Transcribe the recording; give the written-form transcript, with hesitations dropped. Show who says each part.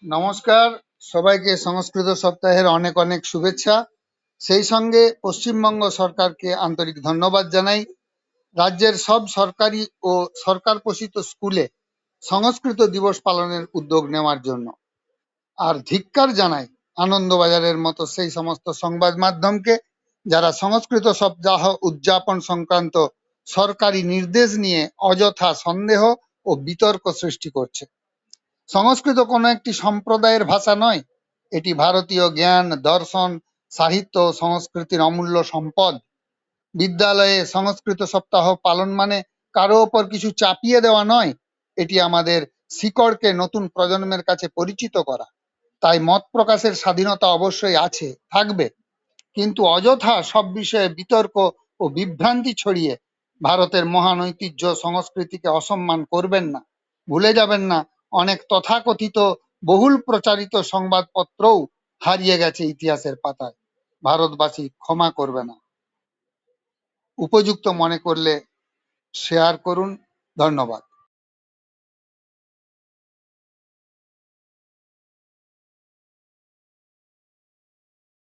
Speaker 1: নমস্কার, সবাইকে সংস্কৃত সপ্তাহের অনেক অনেক শুভেচ্ছা। সেই সঙ্গে পশ্চিমবঙ্গ সরকারকে আন্তরিক ধন্যবাদ জানাই রাজ্যের সব সরকারি ও সরকার পোষিত স্কুলে সংস্কৃত দিবস পালনের উদ্যোগ নেওয়ার জন্য। আর ধিক্কার জানাই আনন্দবাজারের মতো সেই সমস্ত সংবাদ মাধ্যমকে যারা সংস্কৃত সপ্তাহ উদযাপন সংক্রান্ত সরকারি নির্দেশ নিয়ে অযথা সন্দেহ ও বিতর্ক সৃষ্টি করছে। সংস্কৃত কোনো একটি সম্প্রদায়ের ভাষা নয়, এটি ভারতীয় জ্ঞান, দর্শন, সাহিত্য ও সংস্কৃতির অমূল্য সম্পদ। বিদ্যালয়ে সংস্কৃত সপ্তাহ পালন মানে কারো ওপর কিছু চাপিয়ে দেওয়া নয়, এটি আমাদের শিকড়কে নতুন প্রজন্মের কাছে পরিচিত করা। তাই মত প্রকাশের স্বাধীনতা অবশ্যই আছে, থাকবে, কিন্তু অযথা সব বিষয়ে বিতর্ক ও বিভ্রান্তি ছড়িয়ে ভারতের মহান ঐতিহ্য সংস্কৃতিকে অসম্মান করবেন না। ভুলে যাবেন না, অনেক তথাকথিত বহুল প্রচারিত সংবাদপত্রও হারিয়ে গেছে ইতিহাসের পাতায়। ভারতবাসী ক্ষমা করবে না। উপযুক্ত মনে করলে শেয়ার করুন। ধন্যবাদ।